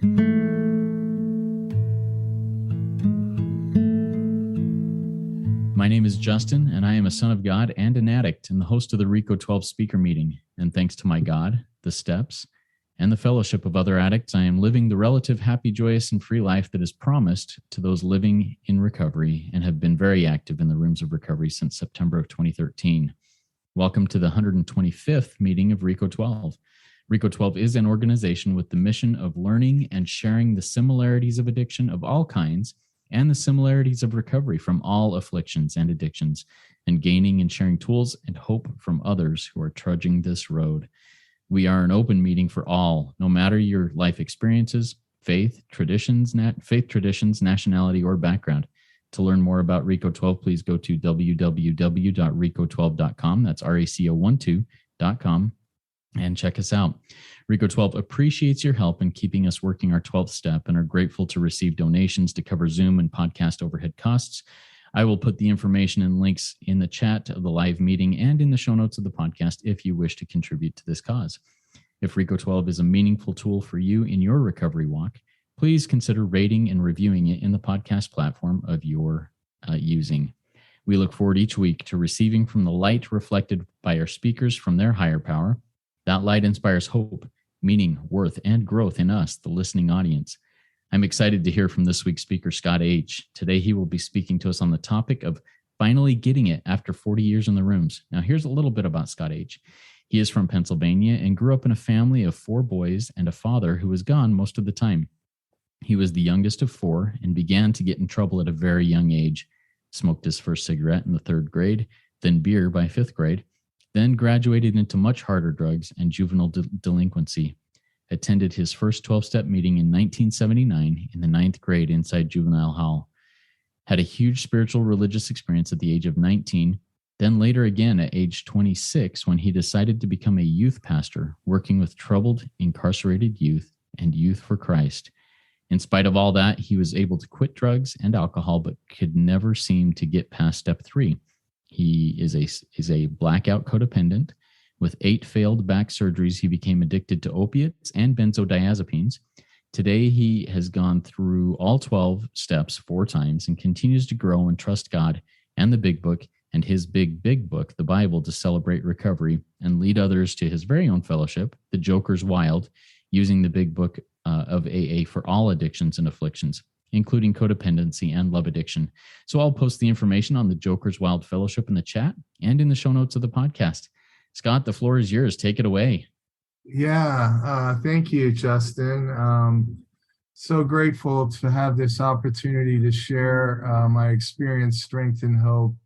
My name is Justin, and I am a son of God and an addict and the host of the RECO12 speaker meeting. And thanks to my God, the steps, and the fellowship of other addicts, I am living the relative happy, joyous, and free life that is promised to those living in recovery and have been very active in the rooms of recovery since September of 2013. Welcome to the 125th meeting of RECO12. RECO12 is an organization with the mission of learning and sharing the similarities of addiction of all kinds and the similarities of recovery from all afflictions and addictions, and gaining and sharing tools and hope from others who are trudging this road. We are an open meeting for all, no matter your life experiences, faith traditions, nationality, or background. To learn more about RECO12, please go to www.reco12.com. That's RECO12.com. And check us out. RECO12 appreciates your help in keeping us working our 12th step and are grateful to receive donations to cover Zoom and podcast overhead costs. I will put the information and links in the chat of the live meeting and in the show notes of the podcast if you wish to contribute to this cause. If RECO12 is a meaningful tool for you in your recovery walk, please consider rating and reviewing it in the podcast platform of your using. We look forward each week to receiving from the light reflected by our speakers from their higher power. That light inspires hope, meaning, worth, and growth in us, the listening audience. I'm excited to hear from this week's speaker, Scott H. Today, he will be speaking to us on the topic of finally getting it after 40 years in the rooms. Now, here's a little bit about Scott H. He is from Pennsylvania and grew up in a family of 4 boys and a father who was gone most of the time. He was the youngest of 4 and began to get in trouble at a very young age. Smoked his first cigarette in the 3rd grade, then beer by 5th grade. Then graduated into much harder drugs and juvenile delinquency. Attended his first 12-step meeting in 1979 in the 9th grade inside Juvenile Hall. Had a huge spiritual religious experience at the age of 19, then later again at age 26 when he decided to become a youth pastor working with troubled incarcerated youth and Youth for Christ. In spite of all that, he was able to quit drugs and alcohol but could never seem to get past step 3. He is a blackout codependent. With 8 failed back surgeries, he became addicted to opiates and benzodiazepines. Today, he has gone through all 12 steps 4 times and continues to grow and trust God and the big book and his big book, the Bible, to celebrate recovery and lead others to his very own fellowship, the Joker's Wild, using the big book of AA for all addictions and afflictions, including codependency and love addiction. So I'll post the information on the Joker's Wild Fellowship in the chat and in the show notes of the podcast. Scott, the floor is yours. Take it away. Yeah, thank you, Justin. So grateful to have this opportunity to share my experience, strength, and hope.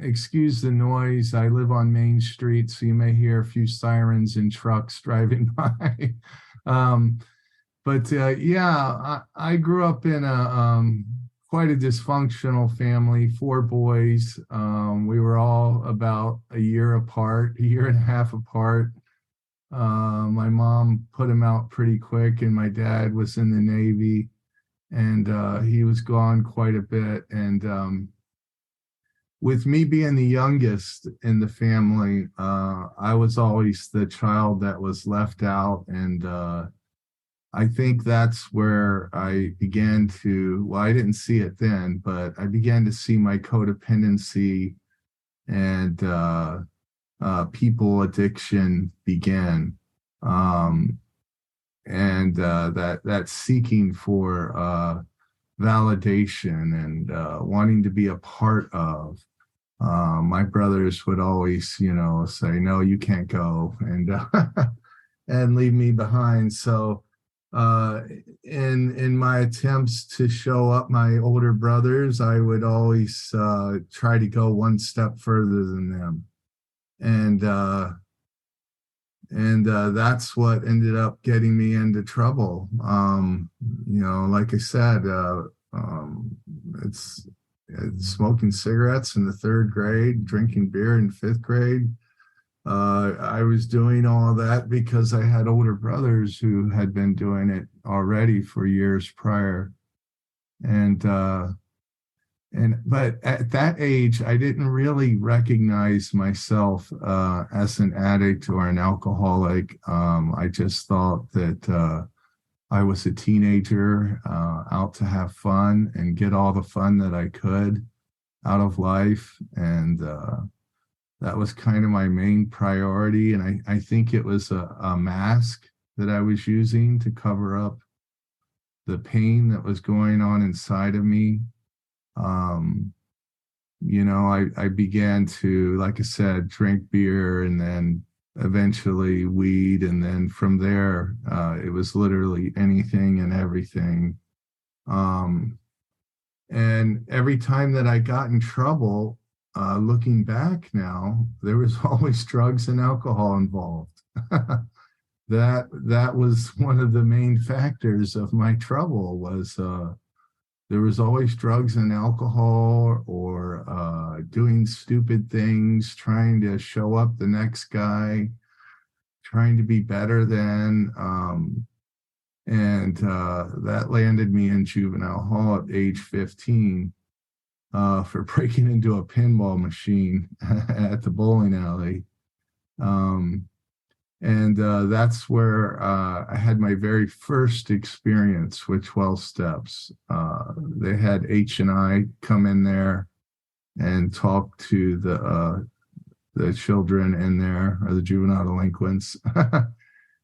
Excuse the noise. I live on Main Street, so you may hear a few sirens and trucks driving by. I grew up in a quite a dysfunctional family, 4 boys. We were all about a year and a half apart. My mom put him out pretty quick, and my dad was in the Navy, and he was gone quite a bit. And with me being the youngest in the family, I was always the child that was left out, and I think that's where I began to, well, I didn't see it then, but I began to see my codependency and people addiction begin. That seeking for validation and wanting to be a part of. My brothers would always, say, no, you can't go, and and leave me behind. So in my attempts to show up my older brothers, I would always try to go one step further than them. And that's what ended up getting me into trouble. Like I said, it's smoking cigarettes in the 3rd grade, drinking beer in 5th grade. I was doing all of that because I had older brothers who had been doing it already for years prior. But at that age, I didn't really recognize myself as an addict or an alcoholic. I just thought that I was a teenager, out to have fun and get all the fun that I could out of life. And that was kind of my main priority. And I think it was a mask that I was using to cover up the pain that was going on inside of me. Um, I began to, like I said, drink beer and then eventually weed. And then from there, it was literally anything and everything. Um, and every time that I got in trouble, looking back now, there was always drugs and alcohol involved. That was one of the main factors of my trouble was there was always drugs and alcohol or doing stupid things, trying to show up the next guy, trying to be better than. And that landed me in Juvenile Hall at age 15 for breaking into a pinball machine at the bowling alley. And that's where I had my very first experience with 12 steps. They had H&I come in there and talk to the children in there, or the juvenile delinquents.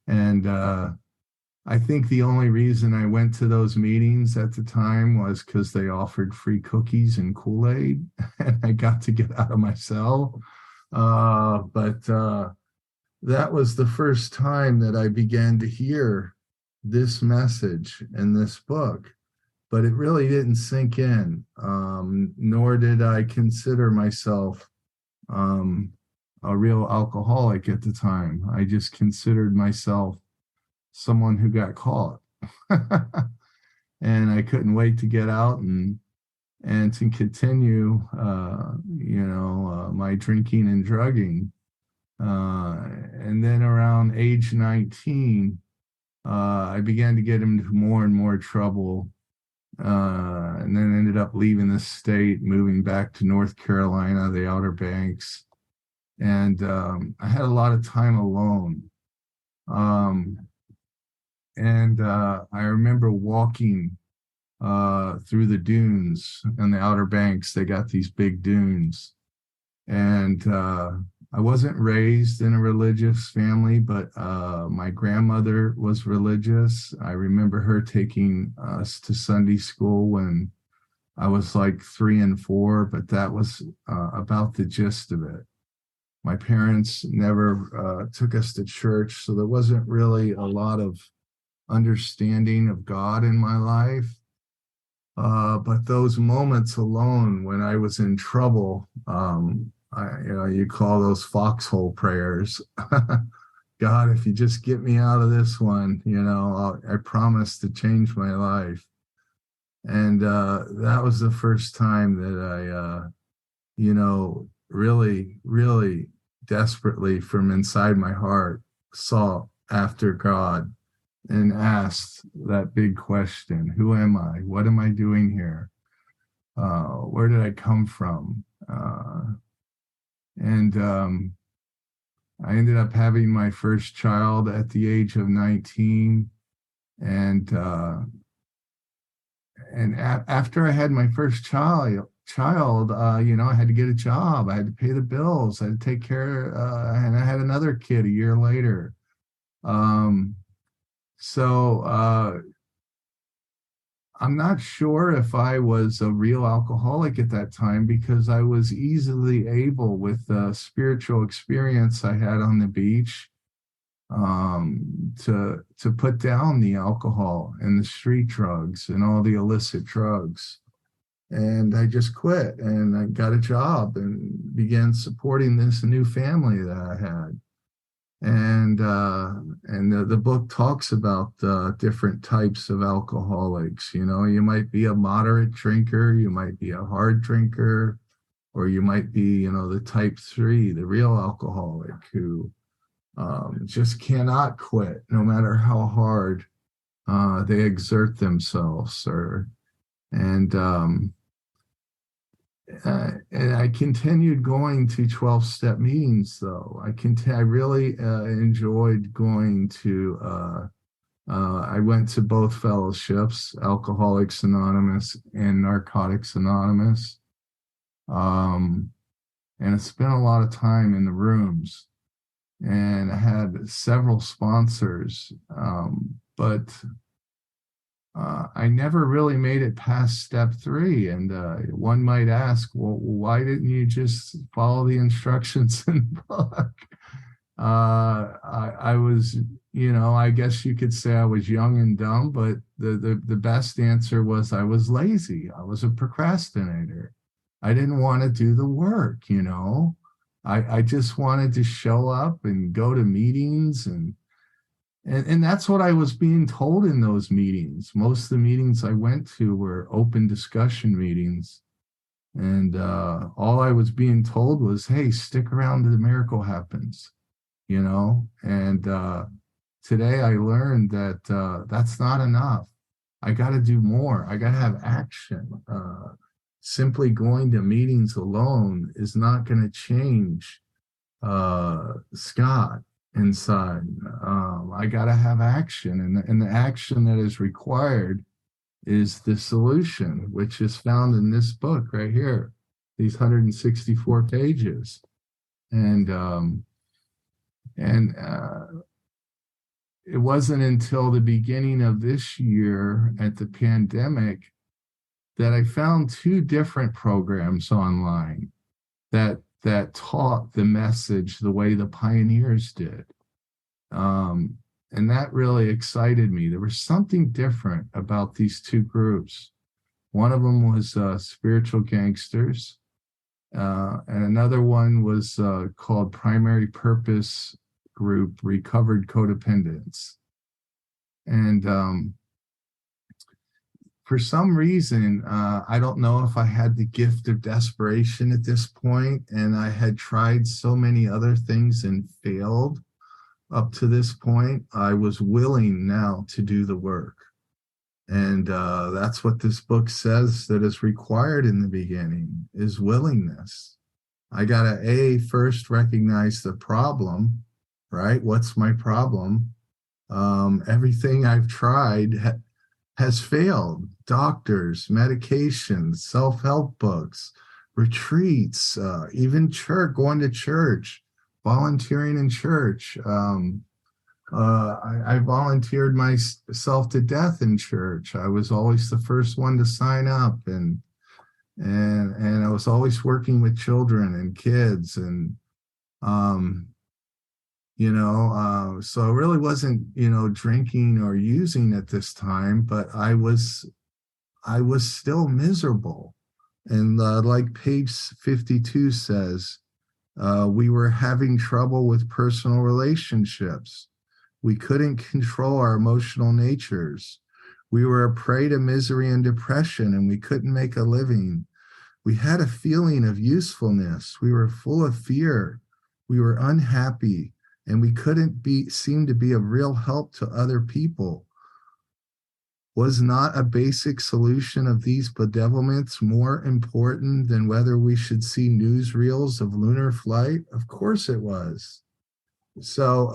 And I think the only reason I went to those meetings at the time was because they offered free cookies and Kool-Aid, and I got to get out of my cell. But that was the first time that I began to hear this message in this book, but it really didn't sink in, nor did I consider myself a real alcoholic at the time. I just considered myself someone who got caught. And I couldn't wait to get out and to continue, my drinking and drugging. And then around age 19, I began to get into more and more trouble, and then ended up leaving the state, moving back to North Carolina, the Outer Banks. And I had a lot of time alone. And I remember walking through the dunes in the Outer Banks. They got these big dunes. And I wasn't raised in a religious family, but my grandmother was religious. I remember her taking us to Sunday school when I was like 3 and 4, but that was about the gist of it. My parents never took us to church, so there wasn't really a lot of understanding of God in my life. But those moments alone when I was in trouble, you call those foxhole prayers. God, if you just get me out of this one, I promise to change my life. And that was the first time that I, really, really desperately from inside my heart sought after God and asked that big question: who am I? What am I doing here? Where did I come from? And I ended up having my first child at the age of 19. And after I had my first child, I had to get a job. I had to pay the bills. I had to take care, and I had another kid a year later. So I'm not sure if I was a real alcoholic at that time, because I was easily able, with the spiritual experience I had on the beach, to put down the alcohol and the street drugs and all the illicit drugs. And I just quit, and I got a job and began supporting this new family that I had. And the book talks about different types of alcoholics. You might be a moderate drinker, you might be a hard drinker, or you might be, the type 3, the real alcoholic who just cannot quit no matter how hard they exert themselves. And I continued going to 12-step meetings, though. I really enjoyed going to I went to both fellowships, Alcoholics Anonymous and Narcotics Anonymous. And I spent a lot of time in the rooms, and I had several sponsors, but I never really made it past step 3. And one might ask, well, why didn't you just follow the instructions in the book? I was, I guess you could say I was young and dumb, but the best answer was I was lazy. I was a procrastinator. I didn't want to do the work, I just wanted to show up and go to meetings, and that's what I was being told in those meetings. Most of the meetings I went to were open discussion meetings. And all I was being told was, hey, stick around till the miracle happens, And today I learned that that's not enough. I got to do more. I got to have action. Simply going to meetings alone is not going to change Scott inside. I got to have action, and the action that is required is the solution, which is found in this book right here, these 164 pages. And it wasn't until the beginning of this year at the pandemic that I found 2 different programs online that taught the message the way the pioneers did. And that really excited me. There was something different about these 2 groups. One of them was Spiritual Gangsters, and another one was called Primary Purpose Group Recovered Codependents. And for some reason, I don't know if I had the gift of desperation at this point, and I had tried so many other things and failed up to this point. I was willing now to do the work. And that's what this book says that is required in the beginning, is willingness. I got to first recognize the problem, right? What's my problem? Everything I've tried has failed. Doctors, medications, self-help books, retreats, even church, going to church, volunteering in church. I volunteered myself to death in church. I was always the first one to sign up, and I was always working with children and kids, and so I really wasn't, drinking or using at this time, but I was still miserable. And like page 52 says, we were having trouble with personal relationships. We couldn't control our emotional natures. We were a prey to misery and depression, and we couldn't make a living. We had a feeling of usefulness. We were full of fear. We were unhappy, and we couldn't seem to be of real help to other people. Was not a basic solution of these bedevilments more important than whether we should see newsreels of lunar flight? Of course it was. So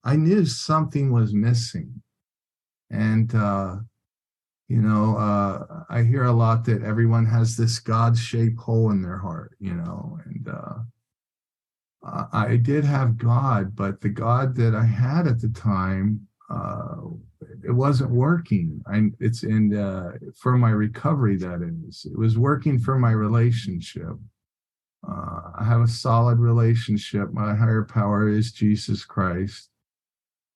I knew something was missing. And, I hear a lot that everyone has this God-shaped hole in their heart, and I did have God, but the God that I had at the time, it wasn't working. It's for my recovery, that is. It was working for my relationship. I have a solid relationship. My higher power is Jesus Christ.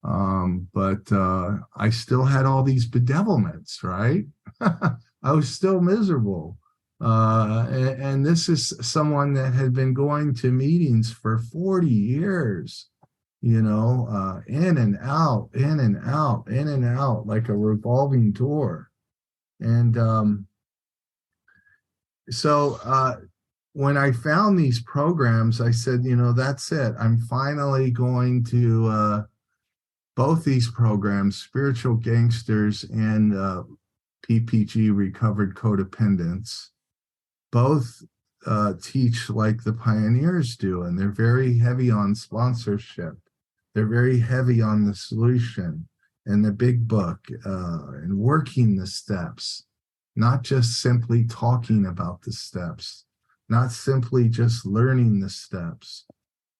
But I still had all these bedevilments, right? I was still miserable. And this is someone that had been going to meetings for 40 years, in and out, in and out, in and out, like a revolving door. And so when I found these programs, I said, that's it. I'm finally going to both these programs, Spiritual Gangsters and PPG, Recovered Codependents, both teach like the pioneers do, and they're very heavy on sponsorship. They're very heavy on the solution. and the big book, and working the steps, not just simply talking about the steps, not simply just learning the steps.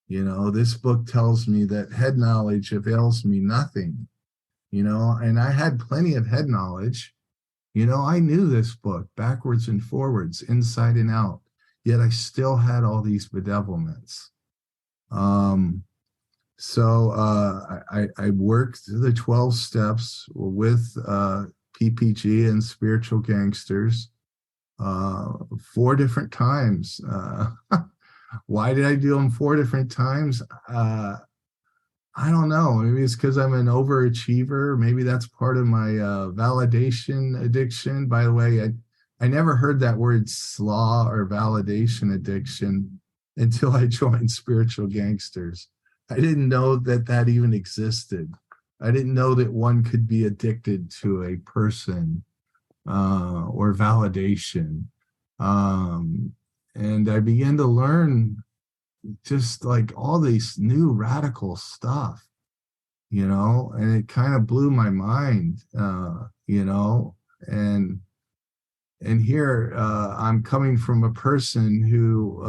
This book tells me that head knowledge avails me nothing, and I had plenty of head knowledge. I knew this book backwards and forwards, inside and out, yet I still had all these bedevilments. So I worked the 12 steps with PPG and spiritual gangsters 4 different times. Why did I do them 4 different times? I don't know. Maybe it's because I'm an overachiever. Maybe that's part of my validation addiction. By the way, I never heard that word slaw or validation addiction until I joined spiritual gangsters. I didn't know that even existed. I didn't know that one could be addicted to a person or validation. And I began to learn just like all these new radical stuff, and it kind of blew my mind, and here I'm coming from a person who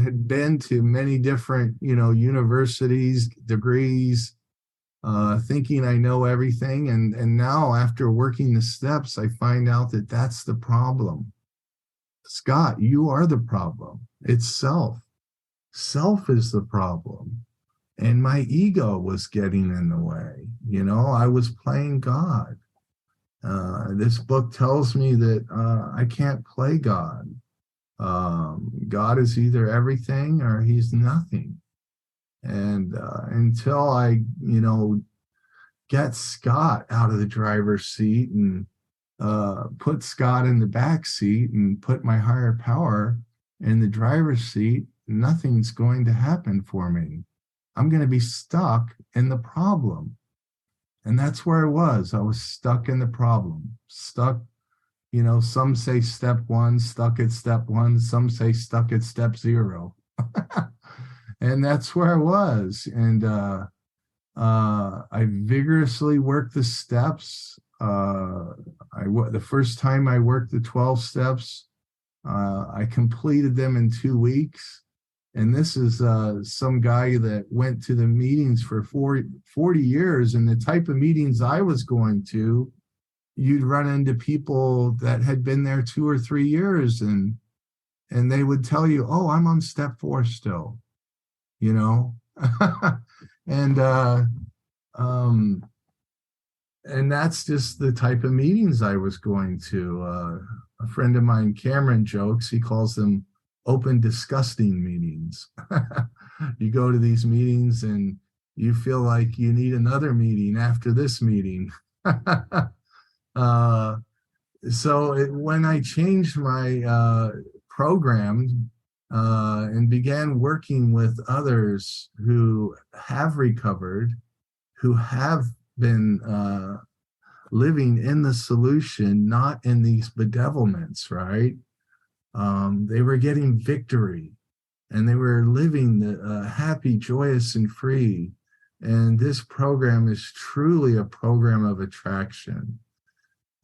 had been to many different, universities, degrees, thinking I know everything. And now after working the steps, I find out that that's the problem. Scott, you are the problem. It's self. Self is the problem. And my ego was getting in the way. I was playing God. This book tells me that I can't play God. God is either everything or he's nothing. And until I, get Scott out of the driver's seat and put Scott in the back seat and put my higher power in the driver's seat, nothing's going to happen for me. I'm going to be stuck in the problem. And that's where I was. I was stuck in the problem. Stuck, some say step 1, stuck at step 1. Some say stuck at step 0. And that's where I was. And I vigorously worked the steps. The first time I worked the 12 steps, I completed them in 2 weeks. And this is some guy that went to the meetings for 40 years. And the type of meetings I was going to, you'd run into people that had been there 2 or 3 years, and they would tell you, oh, I'm on step 4 still, and that's just the type of meetings I was going to. A friend of mine, Cameron, jokes, he calls them open disgusting meetings. You go to these meetings and you feel like you need another meeting after this meeting. When I changed my program and began working with others who have recovered, who have been living in the solution, not in these bedevilments, right? They were getting victory, and they were living the happy, joyous, and free. And this program is truly a program of attraction,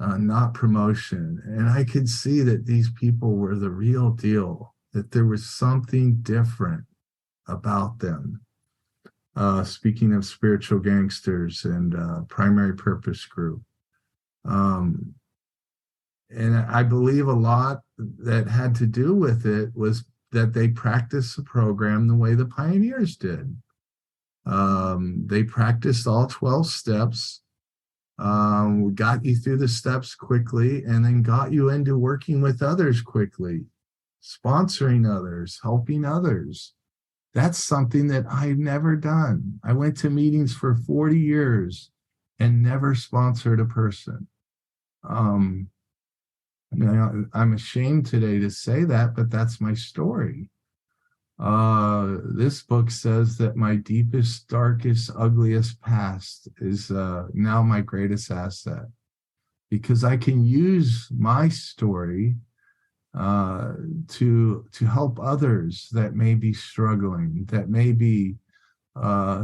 not promotion. And I could see that these people were the real deal, that there was something different about them. Speaking of spiritual gangsters and primary purpose group. And I believe a lot that had to do with it was that they practiced the program the way the pioneers did. They practiced all 12 steps, got you through the steps quickly, and then got you into working with others quickly, sponsoring others, helping others. That's something that I've never done. I went to meetings for 40 years and never sponsored a person. I'm ashamed today to say that, but that's my story. This book says that my deepest, darkest, ugliest past is now my greatest asset, because I can use my story to help others that may be struggling, that may be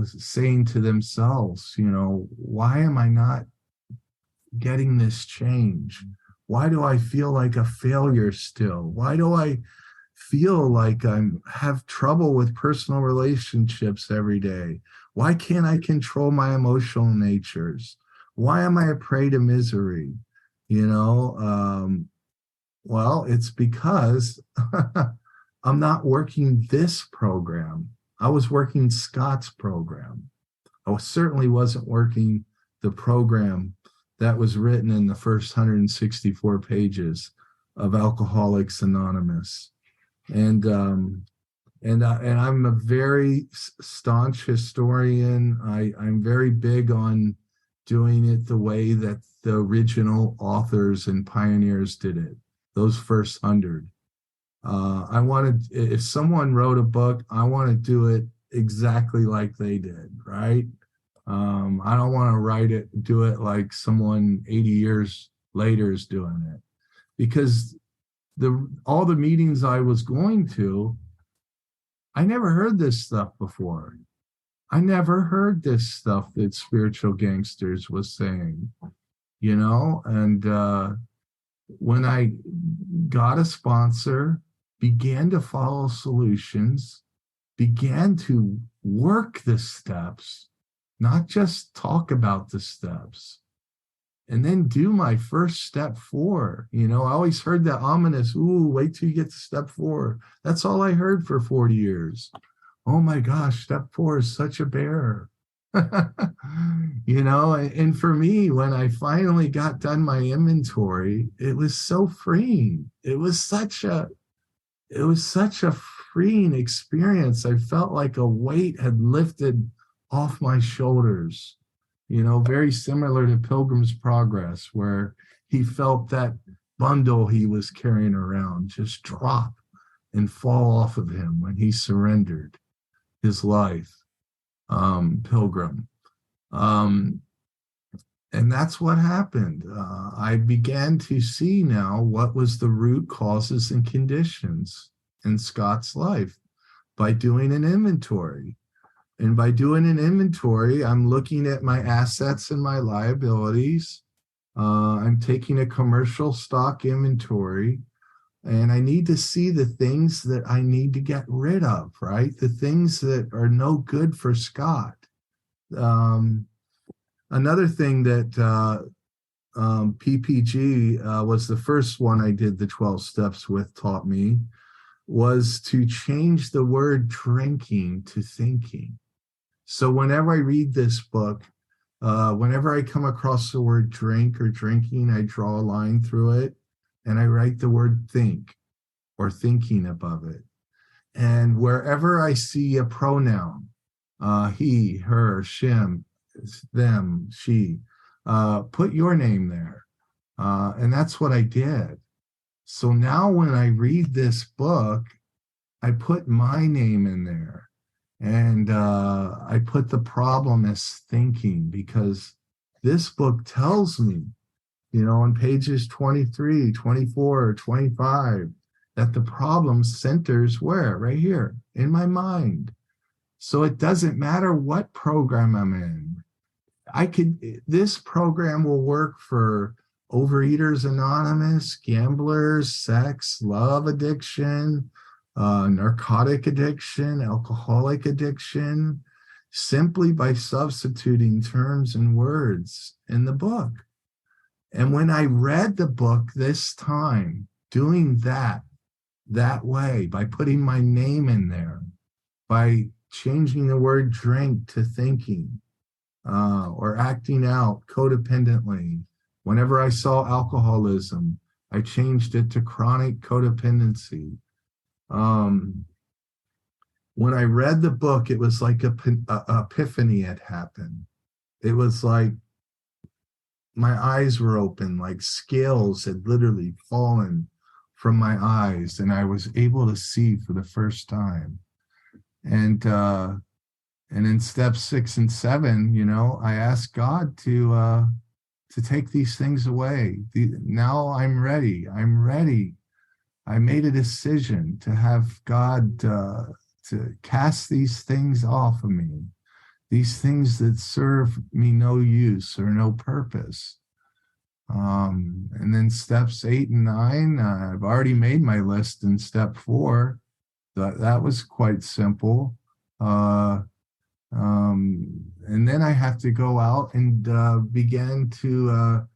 saying to themselves, why am I not getting this change? Why do I feel like a failure still? Why do I feel like I have trouble with personal relationships every day? Why can't I control my emotional natures? Why am I a prey to misery? Well, it's because I'm not working this program. I was working Scott's program. I certainly wasn't working the program that was written in the first 164 pages of Alcoholics Anonymous. And I'm a very staunch historian. I'm very big on doing it the way that the original authors and pioneers did it, those first 100. I wanted, if someone wrote a book, I want to do it exactly like they did, right? I don't want to do it like someone 80 years later is doing it, because all the meetings I was going to, I never heard this stuff before. I never heard this stuff that Spiritual Gangsters was saying, and when I got a sponsor, began to follow solutions, began to work the steps, not just talk about the steps, and then do my first step 4. I always heard that ominous, ooh, wait till you get to step 4. That's all I heard for 40 years. Oh my gosh, step 4 is such a bear. And for me, when I finally got done my inventory, it was so freeing. It was such a freeing experience. I felt like a weight had lifted off my shoulders, very similar to Pilgrim's Progress, where he felt that bundle he was carrying around just drop and fall off of him when he surrendered his life, Pilgrim. And that's what happened. I began to see now what was the root causes and conditions in Scott's life by doing an inventory. And by doing an inventory, I'm looking at my assets and my liabilities. I'm taking a commercial stock inventory, and I need to see the things that I need to get rid of, right? The things that are no good for Scott. Another thing that PPG was the first one I did the 12 steps with, taught me, was to change the word drinking to thinking. So whenever I read this book, whenever I come across the word drink or drinking, I draw a line through it and I write the word think or thinking above it. And wherever I see a pronoun, he, her, shim, them, she, put your name there. And that's what I did. So now when I read this book, I put my name in there. And I put the problem as thinking, because this book tells me, on pages 23, 24, 25, that the problem centers where? Right here, in my mind. So it doesn't matter what program I'm in. This program will work for Overeaters Anonymous, gamblers, sex, love addiction, narcotic addiction, alcoholic addiction, simply by substituting terms and words in the book. And when I read the book this time, doing that way, by putting my name in there, by changing the word drink to thinking, or acting out codependently. Whenever I saw alcoholism, I changed it to chronic codependency. When I read the book, it was like a epiphany had happened. It was like my eyes were open, like scales had literally fallen from my eyes, and I was able to see for the first time. And in steps 6 and 7, I asked God to take these things away. Now I'm ready. I made a decision to have God to cast these things off of me. these things that serve me no use or no purpose. And then steps 8 and 9, I've already made my list in step 4. That was quite simple. And then I have to go out and begin to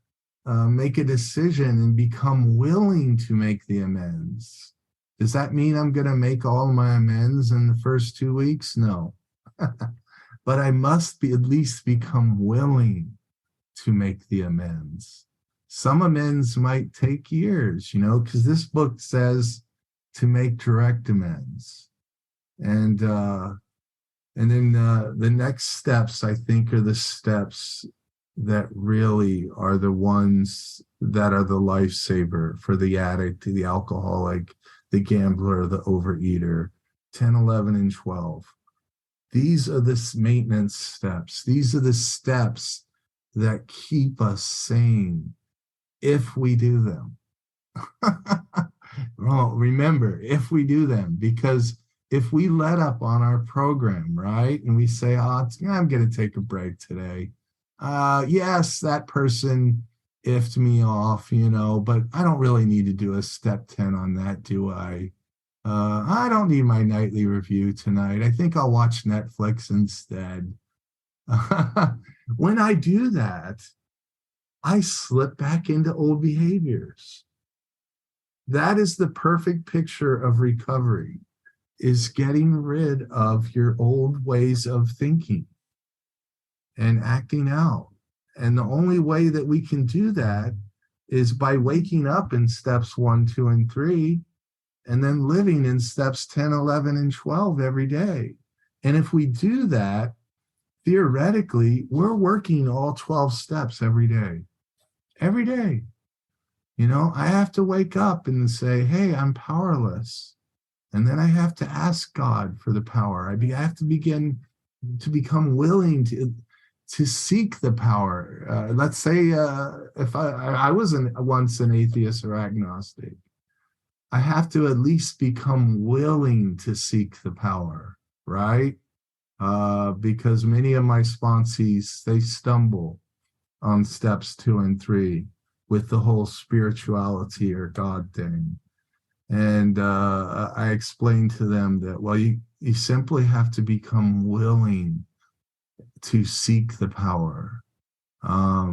make a decision and become willing to make the amends. Does that mean I'm going to make all my amends in the first 2 weeks? No. But I must at least become willing to make the amends. Some amends might take years, because this book says to make direct amends. And then the next steps, I think, are the steps that really are the ones that are the lifesaver for the addict, the alcoholic, the gambler, the overeater. 10, 11, and 12. These are the maintenance steps. These are the steps that keep us sane if we do them. Well, remember, if we do them, because if we let up on our program, right, and we say, I'm going to take a break today. Yes, that person effed me off, but I don't really need to do a step 10 on that, do I? I don't need my nightly review tonight. I think I'll watch Netflix instead. When I do that, I slip back into old behaviors. That is the perfect picture of recovery, is getting rid of your old ways of thinking and acting out. And the only way that we can do that is by waking up in steps 1, 2, and 3, and then living in steps 10, 11, and 12 every day. And if we do that, theoretically, we're working all 12 steps every day. Every day. I have to wake up and say, hey, I'm powerless. And then I have to ask God for the power. I have to begin to become willing to seek the power. Let's say if I was once an atheist or agnostic, I have to at least become willing to seek the power, right? Because many of my sponsees, they stumble on steps 2 and 3 with the whole spirituality or God thing. And I explained to them that, well, you simply have to become willing to seek the power. I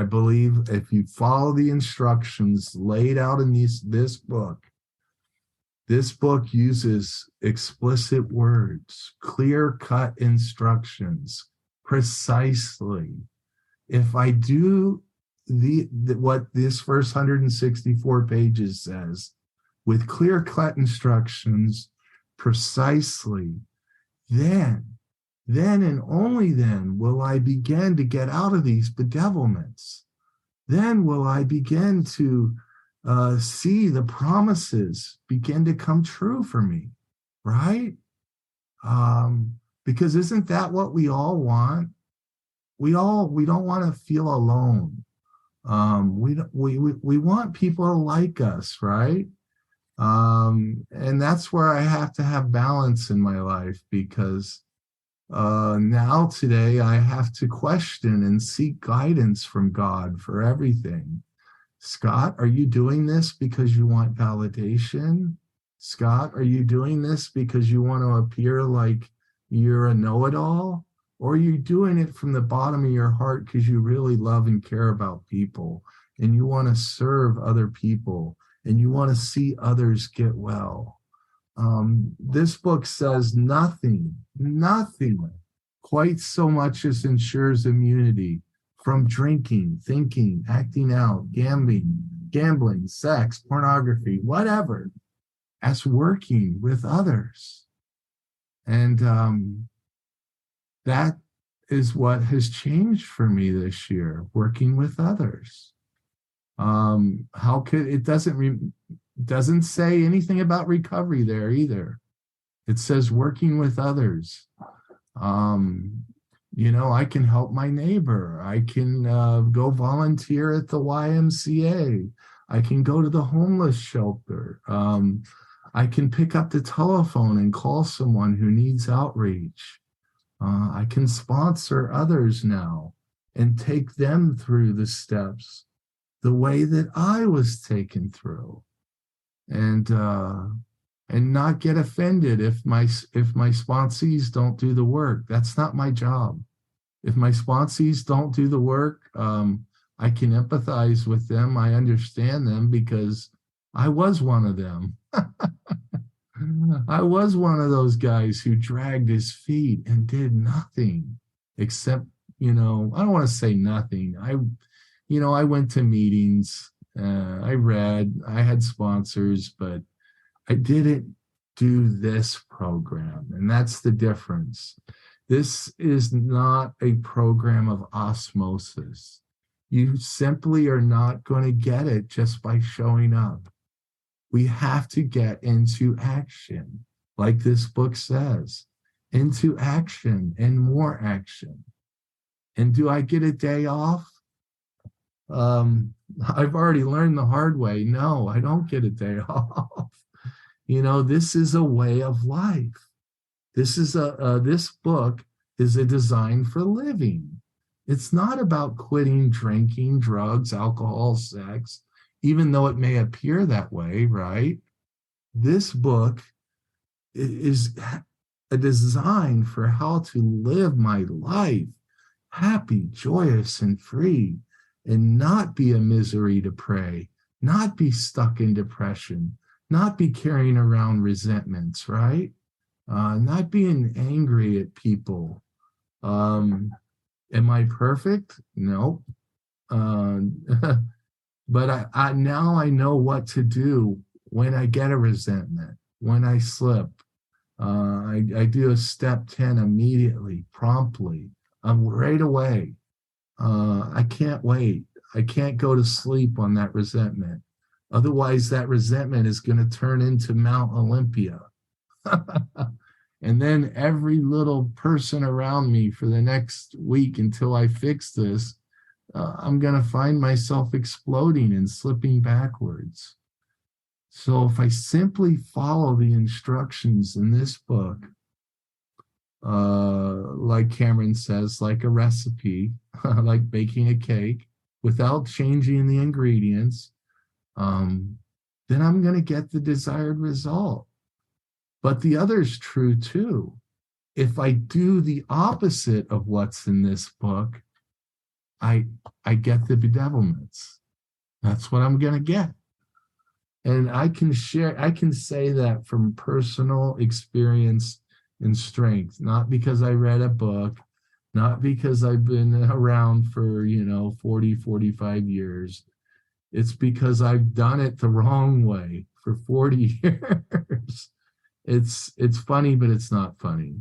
believe if you follow the instructions laid out in this book uses explicit words, clear-cut instructions, precisely. If I do what this first 164 pages says, with clear-cut instructions, precisely, then and only then will I begin to get out of these bedevilments. Then will I begin to see the promises begin to come true for me, right? Because isn't that what we all want? We don't want to feel alone. We want people to like us, right? And that's where I have to have balance in my life, because now today I have to question and seek guidance from God for everything. Scott, are you doing this because you want validation? Scott, are you doing this because you want to appear like you're a know-it-all? Or are you doing it from the bottom of your heart because you really love and care about people, and you want to serve other people, and you want to see others get well? This book says nothing quite so much as ensures immunity from drinking, thinking, acting out, gambling, sex, pornography, whatever, as working with others. And that is what has changed for me this year, working with others. How could it doesn't say anything about recovery there either. It says working with others. I can help my neighbor. I can go volunteer at the YMCA. I can go to the homeless shelter. I can pick up the telephone and call someone who needs outreach. I can sponsor others now and take them through the steps the way that I was taken through, and not get offended if my sponsees don't do the work. That's not my job. If my sponsees don't do the work, I can empathize with them. I understand them because I was one of them. I was one of those guys who dragged his feet and did nothing except, I don't want to say nothing. I went to meetings, I read, I had sponsors, but I didn't do this program. And that's the difference. This is not a program of osmosis. You simply are not going to get it just by showing up. We have to get into action, like this book says, into action and more action. And do I get a day off? I've already learned the hard way. No, I don't get a day off. This is a way of life. This book is a design for living. It's not about quitting drinking, drugs, alcohol, sex, even though it may appear that way, right? This book is a design for how to live my life happy, joyous, and free, and not be a misery to prey, not be stuck in depression, not be carrying around resentments, right? Not being angry at people. Am I perfect? No. But I now I know what to do when I get a resentment, when I slip. I do a step 10 immediately, promptly, right away. I can't wait. I can't go to sleep on that resentment. Otherwise, that resentment is going to turn into Mount Olympia. And then every little person around me for the next week until I fix this, I'm going to find myself exploding and slipping backwards. So if I simply follow the instructions in this book, like Cameron says, like a recipe, like baking a cake, without changing the ingredients, then I'm going to get the desired result. But the other is true too. If I do the opposite of what's in this book, I get the bedevilments. That's what I'm going to get. And I can say that from personal experience and strength, not because I read a book, not because I've been around for, 40, 45 years. It's because I've done it the wrong way for 40 years. It's funny, but it's not funny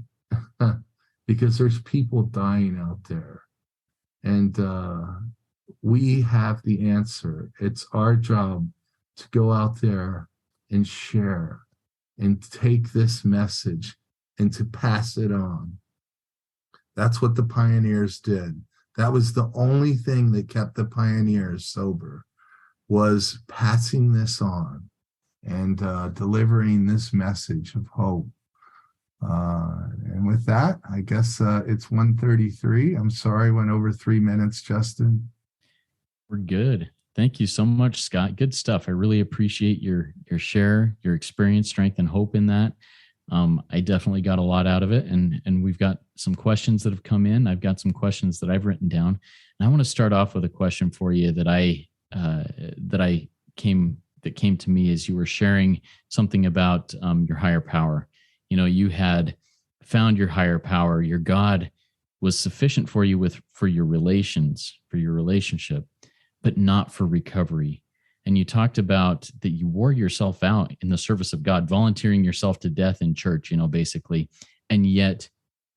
because there's people dying out there. And we have the answer. It's our job to go out there and share and take this message and to pass it on. That's what the pioneers did. That was the only thing that kept the pioneers sober, was passing this on and delivering this message of hope. And with that, I guess it's 1:33. I'm sorry I went over 3 minutes, Justin. We're good. Thank you so much, Scott. Good stuff. I really appreciate your share, your experience, strength, and hope in that. I definitely got a lot out of it. And we've got some questions that have come in. I've got some questions that I've written down. And I want to start off with a question for you that came to me as you were sharing something about your higher power. You had found your higher power. Your God was sufficient for you for your relationship, but not for recovery. And you talked about that you wore yourself out in the service of God, volunteering yourself to death in church, basically, and yet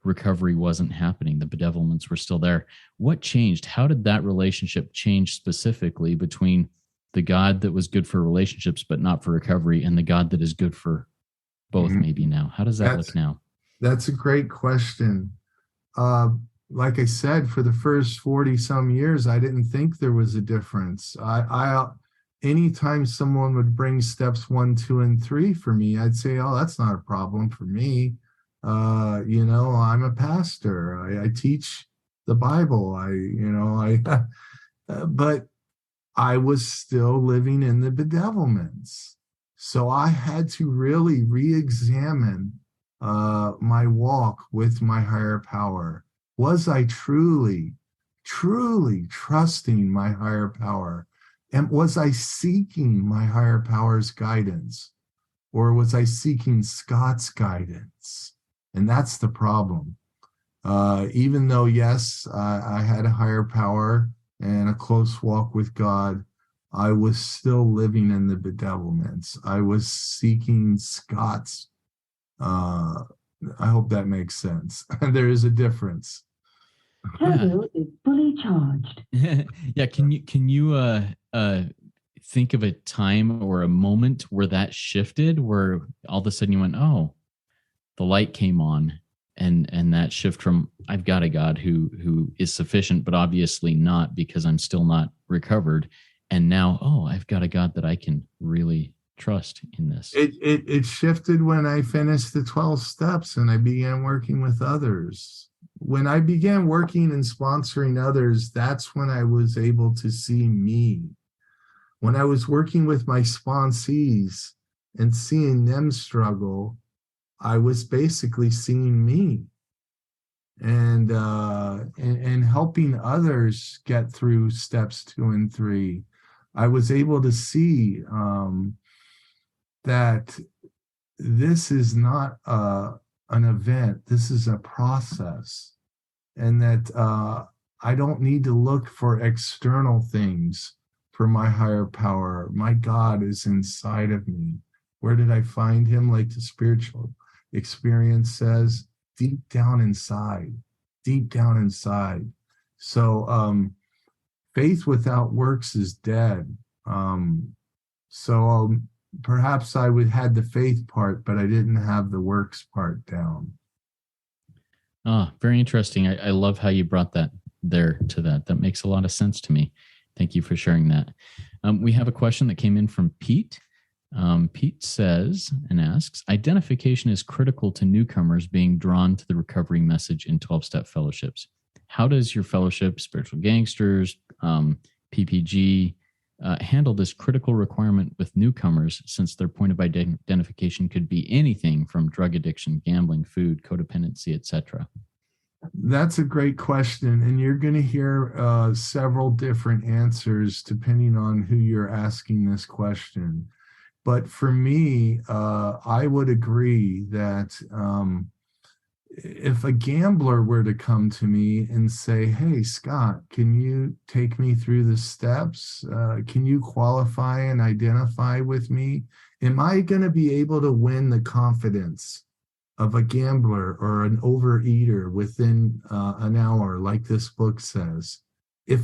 recovery wasn't happening. The bedevilments were still there. What changed? How did that relationship change specifically between the God that was good for relationships but not for recovery and the God that is good for both maybe now? How does that look now? That's a great question. Like I said, for the first 40 some years, I didn't think there was a difference. Anytime someone would bring steps 1, 2, and 3 for me, I'd say, oh, that's not a problem for me. I'm a pastor. I teach the Bible. But I was still living in the bedevilments. So I had to really re-examine my walk with my higher power. Was I truly, truly trusting my higher power? And was I seeking my higher power's guidance? Or was I seeking Scott's guidance? And that's the problem. Even though, yes, I had a higher power and a close walk with God, I was still living in the bedevilments. I was seeking Scott's. I hope that makes sense. There is a difference. Turbo is fully charged. Yeah. Can you think of a time or a moment where that shifted, where all of a sudden you went, oh, the light came on, and that shift from I've got a God who is sufficient, but obviously not, because I'm still not recovered. And now, oh, I've got a God that I can really trust in this. It shifted when I finished the 12 steps and I began working with others. When I began working and sponsoring others, that's when I was able to see me. When I was working with my sponsees and seeing them struggle, I was basically seeing me and helping others get through steps 2 and 3. I was able to see that this is not an event, this is a process, and that I don't need to look for external things for my higher power. My God is inside of me. Where did I find him? Like the spiritual experience says, deep down inside, deep down inside. So faith without works is dead. Perhaps I would had the faith part, but I didn't have the works part down. Very interesting. I love how you brought that there to that. That makes a lot of sense to me. Thank you for sharing that. We have a question that came in from Pete. Pete says and asks, identification is critical to newcomers being drawn to the recovery message in 12-step fellowships. How does your fellowship, Spiritual Gangsters, PPG, handle this critical requirement with newcomers, since their point of identification could be anything from drug addiction, gambling, food, codependency, etc.? That's a great question, and you're going to hear several different answers depending on who you're asking this question. But for me, I would agree that if a gambler were to come to me and say, hey, Scott, can you take me through the steps? Can you qualify and identify with me? Am I going to be able to win the confidence of a gambler or an overeater within an hour, like this book says, if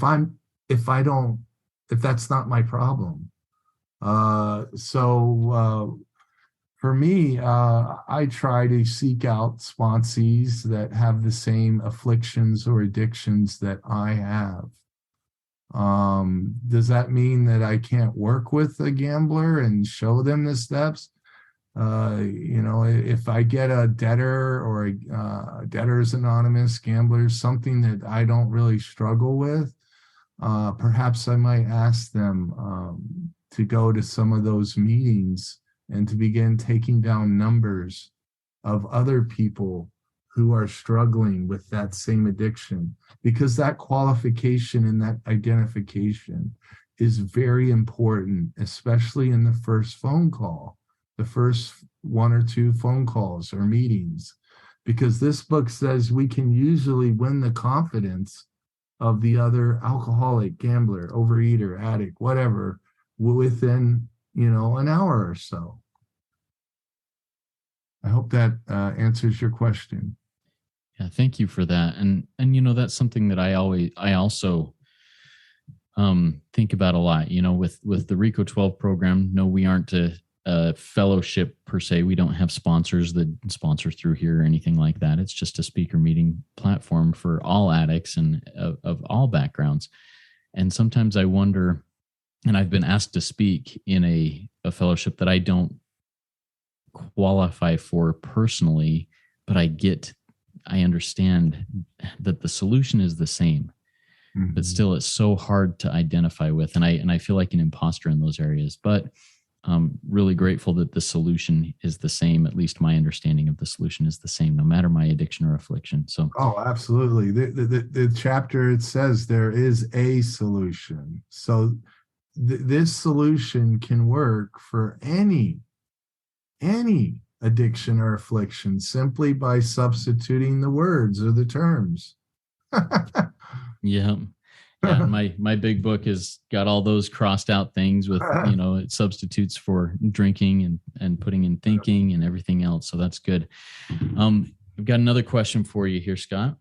that's not my problem? For me, I try to seek out sponsees that have the same afflictions or addictions that I have. Does that mean that I can't work with a gambler and show them the steps? If I get a debtor or a Debtors Anonymous, gamblers, something that I don't really struggle with, perhaps I might ask them to go to some of those meetings and to begin taking down numbers of other people who are struggling with that same addiction, because that qualification and that identification is very important, especially in the first phone call, the first 1 or 2 phone calls or meetings, because this book says we can usually win the confidence of the other alcoholic, gambler, overeater, addict, whatever, within an hour or so. I hope that answers your question. Yeah, thank you for that. And that's something that I also think about a lot. With the RECO12 program. No, we aren't a fellowship per se. We don't have sponsors that sponsor through here or anything like that. It's just a speaker meeting platform for all addicts and of all backgrounds. And sometimes I wonder, and I've been asked to speak in a fellowship that I don't qualify for personally, but I understand that the solution is the same, but still it's so hard to identify with. And I feel like an imposter in those areas, but I'm really grateful that the solution is the same. At least my understanding of the solution is the same, no matter my addiction or affliction. So, oh, absolutely. The chapter, it says there is a solution. So this solution can work for any addiction or affliction simply by substituting the words or the terms. Yeah. Yeah. My big book has got all those crossed out things with, it substitutes for drinking and putting in thinking and everything else. So that's good. I've got another question for you here, Scott.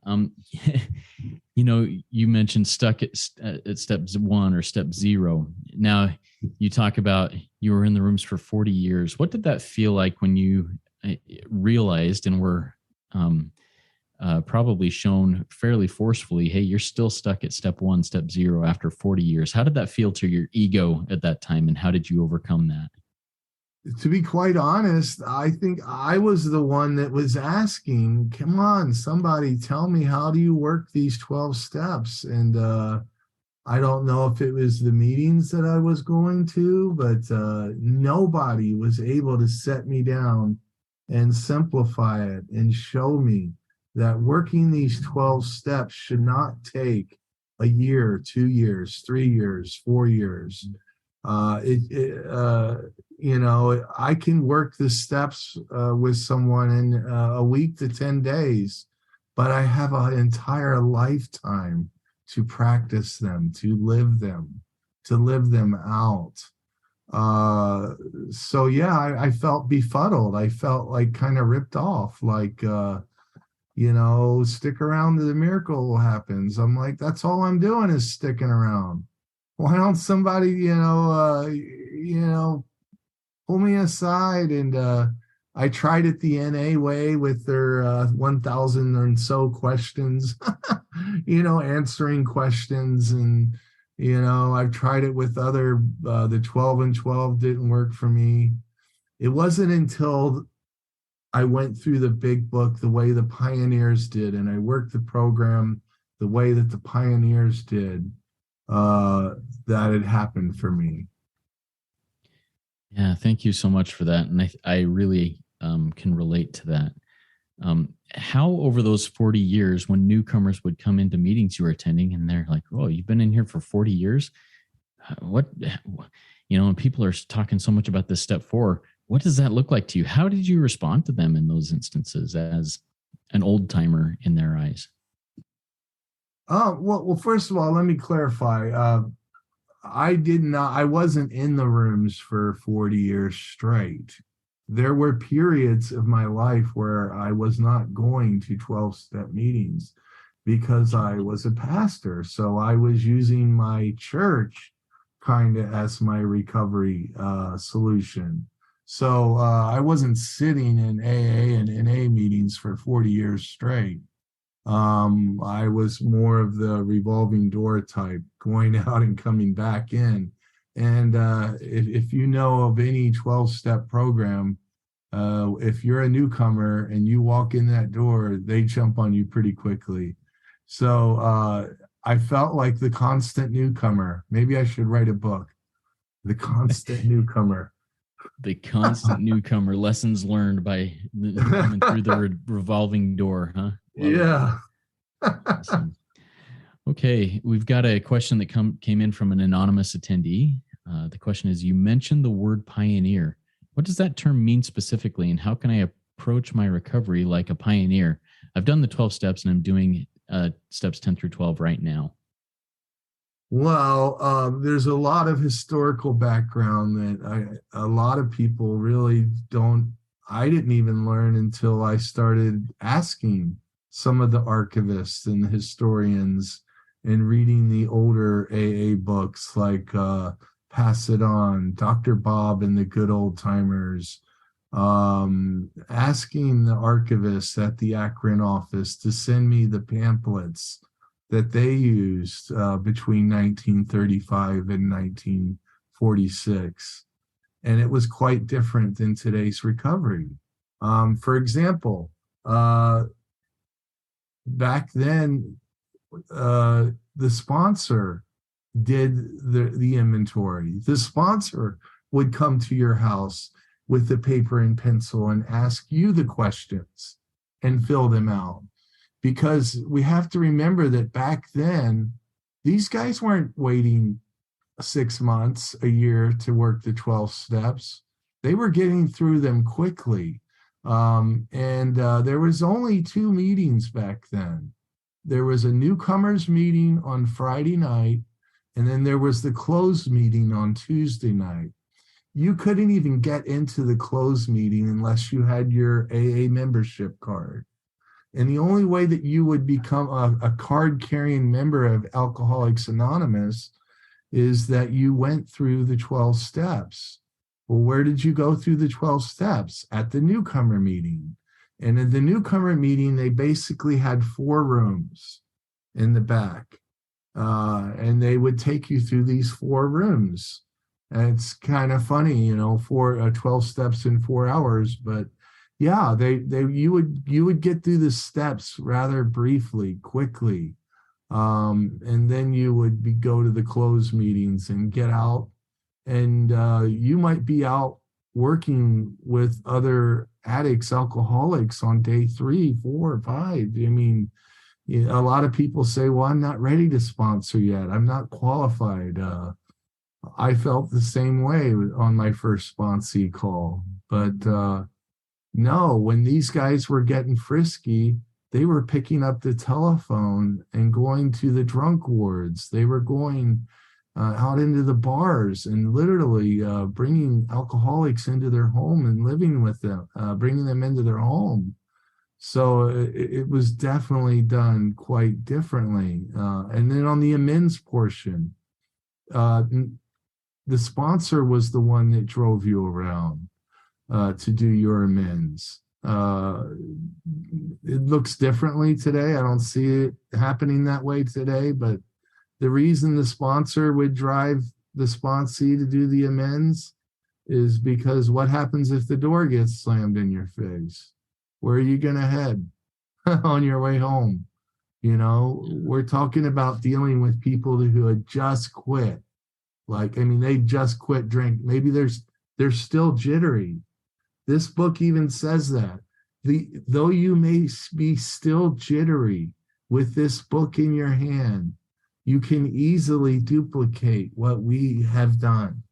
You mentioned stuck at step 1 or step 0. Now you talk about you were in the rooms for 40 years. What did that feel like when you realized and were probably shown fairly forcefully, hey, you're still stuck at step 1, step 0 after 40 years? How did that feel to your ego at that time, and how did you overcome that? To be quite honest, I think I was the one that was asking, come on, somebody tell me, how do you work these 12 steps? And I don't know if it was the meetings that I was going to, but nobody was able to set me down and simplify it and show me that working these 12 steps should not take a year, 2 years, 3 years, 4 years. I can work the steps with someone in a week to 10 days, but I have an entire lifetime to practice them, to live them out. So yeah, I felt befuddled. I felt like kind of ripped off, like, stick around till the miracle happens. I'm like, that's all I'm doing is sticking around. Why don't somebody, pull me aside? And I tried it the NA way with their 1,000 and so questions, answering questions. And, I've tried it with other, the 12 and 12 didn't work for me. It wasn't until I went through the big book the way the pioneers did, and I worked the program the way that the pioneers did, that it happened for me. Yeah, thank you so much for that. And I really can relate to that. How over those 40 years, when newcomers would come into meetings you were attending and they're like, oh, you've been in here for 40 years? And people are talking so much about this step 4. What does that look like to you? How did you respond to them in those instances as an old timer in their eyes? Well, first of all, let me clarify. I wasn't in the rooms for 40 years straight. There were periods of my life where I was not going to 12-step meetings because I was a pastor. So I was using my church kind of as my recovery solution. So I wasn't sitting in AA and NA meetings for 40 years straight. I was more of the revolving door type, going out and coming back in. And if you know of any 12-step program, if you're a newcomer and you walk in that door, they jump on you pretty quickly. So I felt like the constant newcomer. Maybe I should write a book, The Constant Newcomer. The constant newcomer, lessons learned by coming through the revolving door, huh? Yeah. Awesome. Okay, we've got a question that came in from an anonymous attendee. The question is, you mentioned the word pioneer. What does that term mean specifically, and how can I approach my recovery like a pioneer? I've done the 12 steps and I'm doing steps 10 through 12 right now. Well, there's a lot of historical background that a lot of people really don't. I didn't even learn until I started asking some of the archivists and the historians and reading the older AA books like Pass It On, Dr. Bob and the Good Old Timers, asking the archivists at the Akron office to send me the pamphlets that they used between 1935 and 1946. And it was quite different than today's recovery. For example, Back then, the sponsor did the inventory. The sponsor would come to your house with the paper and pencil and ask you the questions and fill them out. Because we have to remember that back then, these guys weren't waiting 6 months, a year to work the 12 steps. They were getting through them quickly. There was only 2 meetings back then. There was a newcomers meeting on Friday night, and then there was the closed meeting on Tuesday night. You couldn't even get into the closed meeting unless you had your AA membership card. And the only way that you would become a card-carrying member of Alcoholics Anonymous is that you went through the 12 steps. Well, where did you go through the 12 steps? At the newcomer meeting. And in the newcomer meeting, they basically had 4 rooms in the back. And they would take you through these 4 rooms. And it's kind of funny, 12 steps in 4 hours. But yeah, you would get through the steps rather briefly, quickly. And then you would go to the closed meetings and get out. And you might be out working with other addicts, alcoholics on day 3, 4, 5. I mean, a lot of people say, well, I'm not ready to sponsor yet. I'm not qualified. I felt the same way on my first sponsee call. But no, when these guys were getting frisky, they were picking up the telephone and going to the drunk wards. They were going out into the bars and literally bringing alcoholics into their home and living with them, bringing them into their home. So it was definitely done quite differently. And then on the amends portion, the sponsor was the one that drove you around to do your amends. It looks differently today. I don't see it happening that way today, but the reason the sponsor would drive the sponsee to do the amends is because what happens if the door gets slammed in your face? Where are you going to head on your way home? We're talking about dealing with people who had just quit. They just quit drinking. Maybe they're still jittery. This book even says that. Though you may be still jittery with this book in your hand, you can easily duplicate what we have done.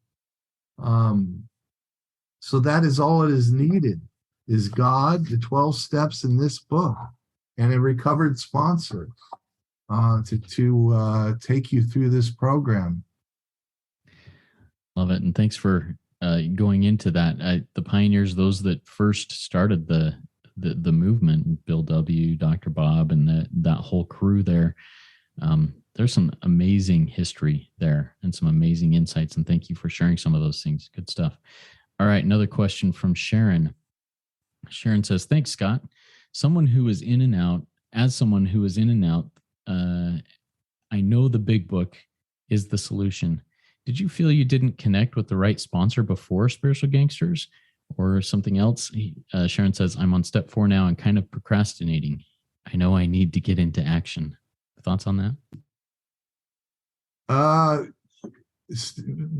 So that is all it is needed, is God, the 12 steps in this book, and a recovered sponsor to take you through this program. Love it. And thanks for going into that. The pioneers, those that first started the movement, Bill W., Dr. Bob, and that whole crew there, there's some amazing history there and some amazing insights. And thank you for sharing some of those things. Good stuff. All right. Another question from Sharon. Sharon says, thanks, Scott. As someone who is in and out, I know the big book is the solution. Did you feel you didn't connect with the right sponsor before Spiritual Gangsters or something else? Sharon says, I'm on step 4 now and kind of procrastinating. I know I need to get into action. Thoughts on that?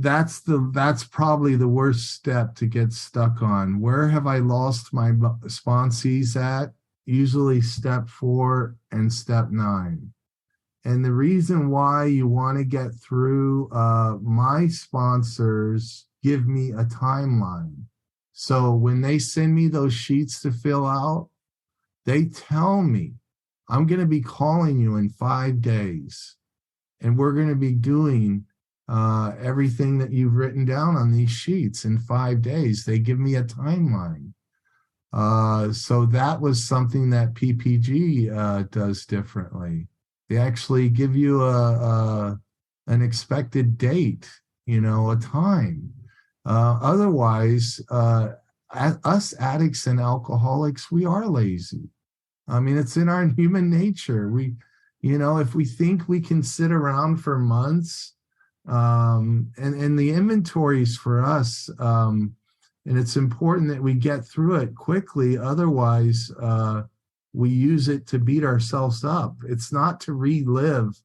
That's probably the worst step to get stuck on. Where have I lost my sponsees at? Usually step 4 and step 9. And the reason why you want to get through, my sponsors give me a timeline. So when they send me those sheets to fill out, they tell me, I'm going to be calling you in 5 days. And we're going to be doing everything that you've written down on these sheets in 5 days. They give me a timeline. So that was something that PPG does differently. They actually give you an expected date, a time. Otherwise, us addicts and alcoholics, we are lazy. I mean, it's in our human nature. If we think we can sit around for months, and the inventories for us, and it's important that we get through it quickly. Otherwise, we use it to beat ourselves up. It's not to relive.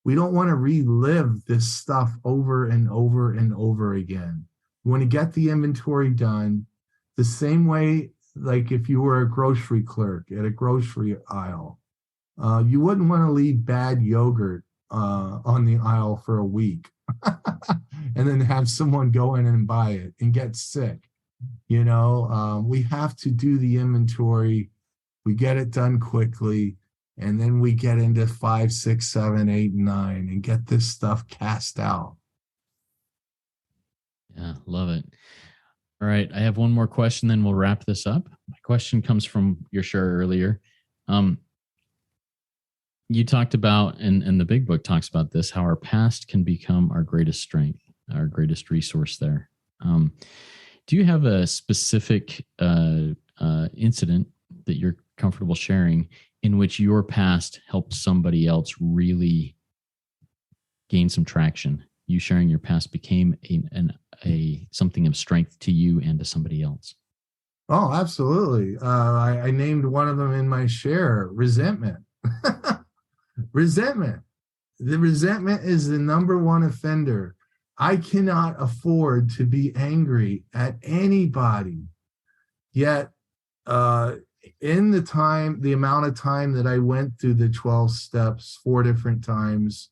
We don't want to relive this stuff over and over and over again. We want to get the inventory done the same way, like if you were a grocery clerk at a grocery aisle. You wouldn't want to leave bad yogurt on the aisle for a week and then have someone go in and buy it and get sick. We have to do the inventory. We get it done quickly, and then we get into 5, 6, 7, 8, 9 and get this stuff cast out. Yeah, love it. All right, I have one more question, then we'll wrap this up. My question comes from your share earlier. You talked about, and the big book talks about this, how our past can become our greatest strength, our greatest resource there. Do you have a specific incident that you're comfortable sharing in which your past helped somebody else really gain some traction? You sharing your past became a something of strength to you and to somebody else. Oh, absolutely. I named one of them in my share, resentment. Resentment. The resentment is the number one offender. I cannot afford to be angry at anybody. Yet, in the amount of time that I went through the 12 steps 4 different times,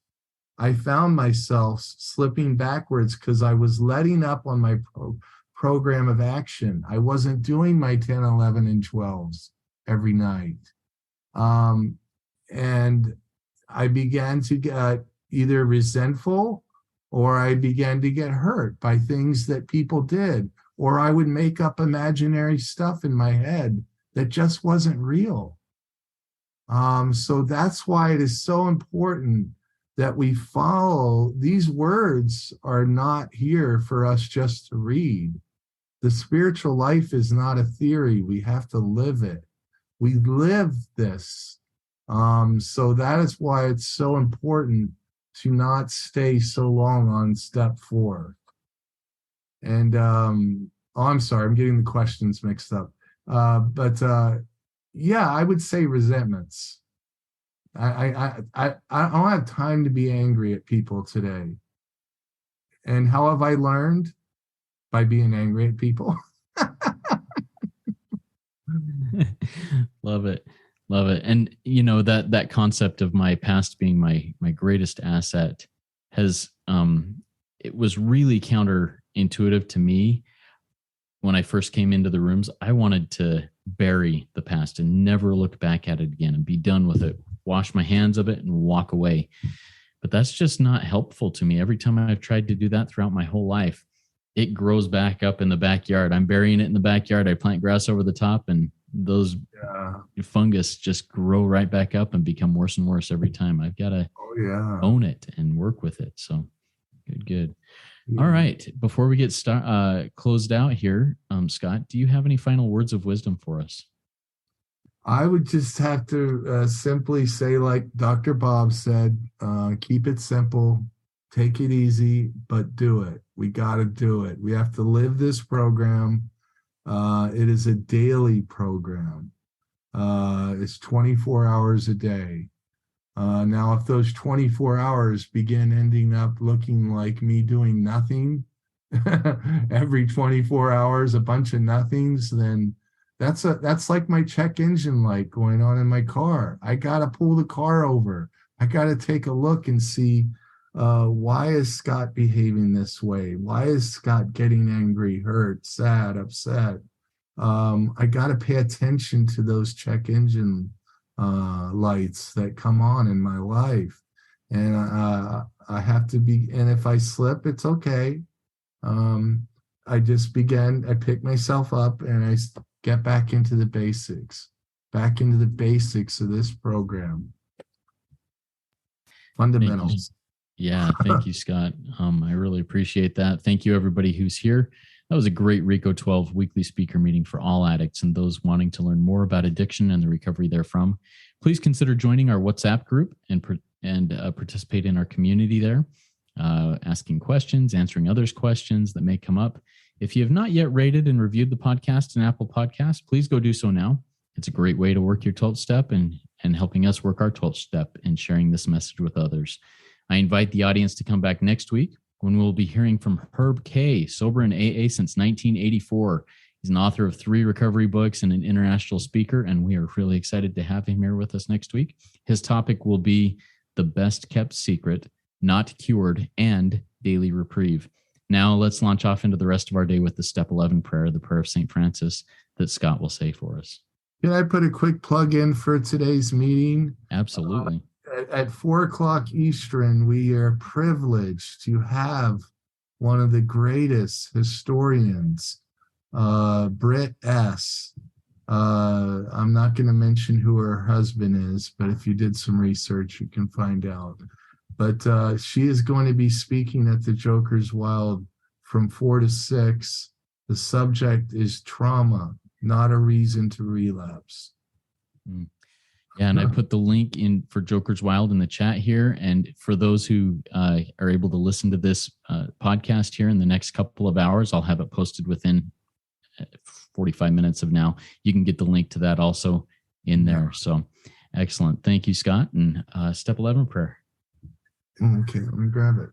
I found myself slipping backwards because I was letting up on my program of action. I wasn't doing my 10, 11, and 12s every night. And I began to get either resentful, or I began to get hurt by things that people did, or I would make up imaginary stuff in my head that just wasn't real. So that's why it is so important that we follow. These words are not here for us just to read. The spiritual life is not a theory. We have to live it. We live this. So that is why it's so important to not stay so long on step 4. And I'm sorry, I'm getting the questions mixed up. Yeah, I would say resentments. I don't have time to be angry at people today. And how have I learned? By being angry at people. Love it. Love it. And that concept of my past being my greatest asset has it was really counterintuitive to me when I first came into the rooms. I wanted to bury the past and never look back at it again and be done with it, wash my hands of it and walk away. But that's just not helpful to me. Every time I've tried to do that throughout my whole life, it grows back up in the backyard. I'm burying it in the backyard. I plant grass over the top, and those fungus just grow right back up and become worse and worse every time. I've got to own it and work with it. So good. Yeah. All right. Before we get closed out here, Scott, do you have any final words of wisdom for us? I would just have to simply say, like Dr. Bob said, keep it simple, take it easy, but do it. We got to do it. We have to live this program. It is a daily program. It's 24 hours a day. Now, if those 24 hours begin ending up looking like me doing nothing every 24 hours, a bunch of nothings, then that's like my check engine light going on in my car. I got to pull the car over. I got to take a look and see, why is Scott behaving this way? Why is Scott getting angry, hurt, sad, upset? I got to pay attention to those check engine lights that come on in my life. And I have to be, and if I slip, it's okay. I pick myself up and I get back into the basics of this program. Fundamentals. Yeah, thank you, Scott. I really appreciate that. Thank you, everybody who's here. That was a great RECO12 weekly speaker meeting for all addicts and those wanting to learn more about addiction and the recovery therefrom. Please consider joining our WhatsApp group and participate in our community there, asking questions, answering others' questions that may come up. If you have not yet rated and reviewed the podcast in Apple Podcasts, please go do so now. It's a great way to work your 12th step and helping us work our 12th step and sharing this message with others. I invite the audience to come back next week when we'll be hearing from Herb K., sober in AA since 1984. He's an author of 3 recovery books and an international speaker, and we are really excited to have him here with us next week. His topic will be the best kept secret, not cured, and daily reprieve. Now let's launch off into the rest of our day with the Step 11 prayer, the prayer of St. Francis that Scott will say for us. Can I put a quick plug in for today's meeting? Absolutely. At 4:00 Eastern, we are privileged to have one of the greatest historians, Britt S. I'm not going to mention who her husband is, but if you did some research, you can find out. But she is going to be speaking at the Joker's Wild from 4 to 6. The subject is trauma, not a reason to relapse. Yeah, and I put the link in for Joker's Wild in the chat here. And for those who are able to listen to this podcast here in the next couple of hours, I'll have it posted within 45 minutes of now. You can get the link to that also in there. So excellent. Thank you, Scott. And Step 11 prayer. Okay, let me grab it.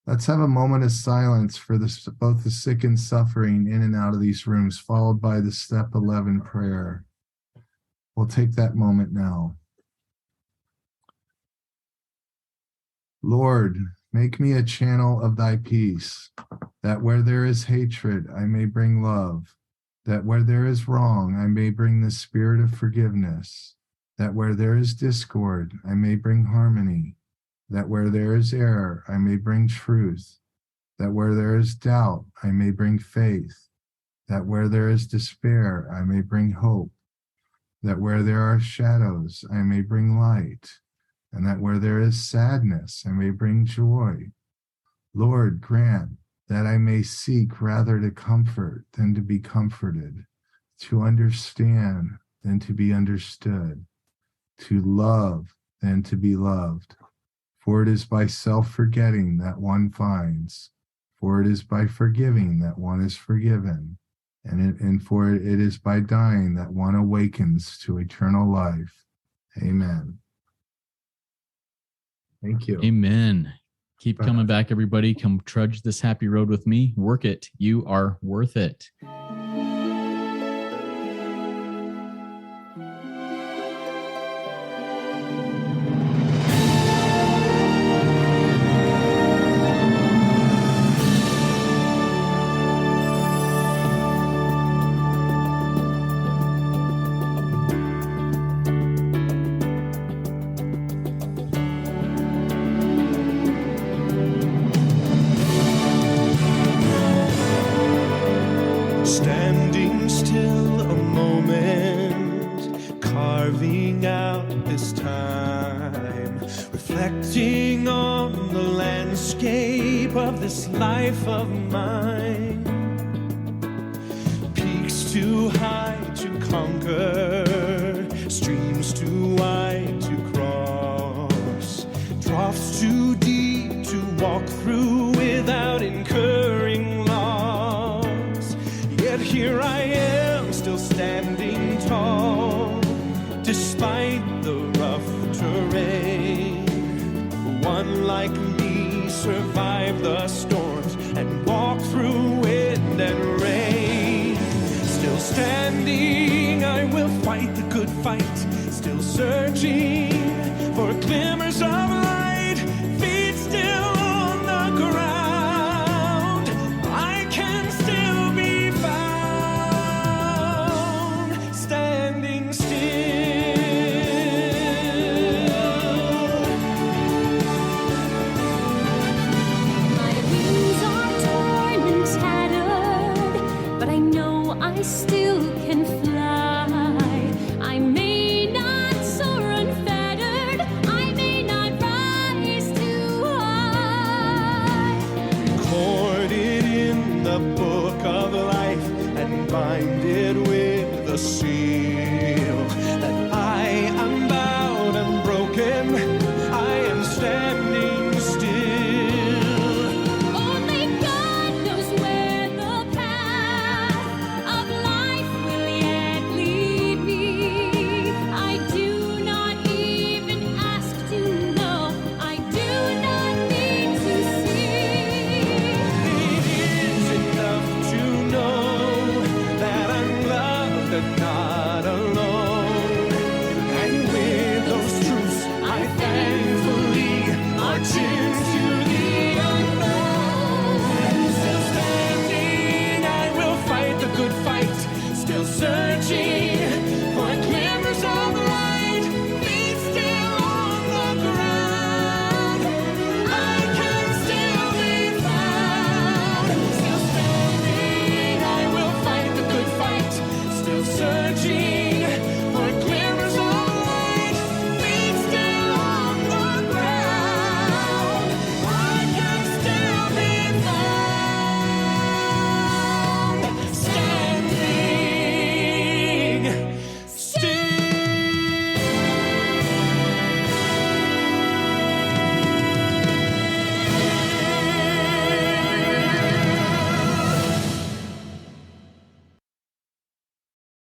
Let's have a moment of silence for both the sick and suffering in and out of these rooms, followed by the Step 11 prayer. We'll take that moment now. Lord, make me a channel of thy peace, that where there is hatred, I may bring love, that where there is wrong, I may bring the spirit of forgiveness, that where there is discord, I may bring harmony, that where there is error, I may bring truth, that where there is doubt, I may bring faith, that where there is despair, I may bring hope, that where there are shadows, I may bring light, and that where there is sadness, I may bring joy. Lord, grant that I may seek rather to comfort than to be comforted, to understand than to be understood, to love than to be loved. For it is by self-forgetting that one finds, for it is by forgiving that one is forgiven, and for it is by dying that one awakens to eternal life. Amen. Thank you. Amen. Keep coming back, everybody. Come trudge this happy road with me. Work it. You are worth it. Standing still a moment, carving out this time, reflecting on the landscape of this life of mine. Peaks too high to conquer, streams too wide to cross, troughs too deep to walk through without incurring loss. Yet here I am, still standing tall, despite the rough terrain. One like me survived the storms and walked through wind and rain. Still standing, I will fight the good fight, still searching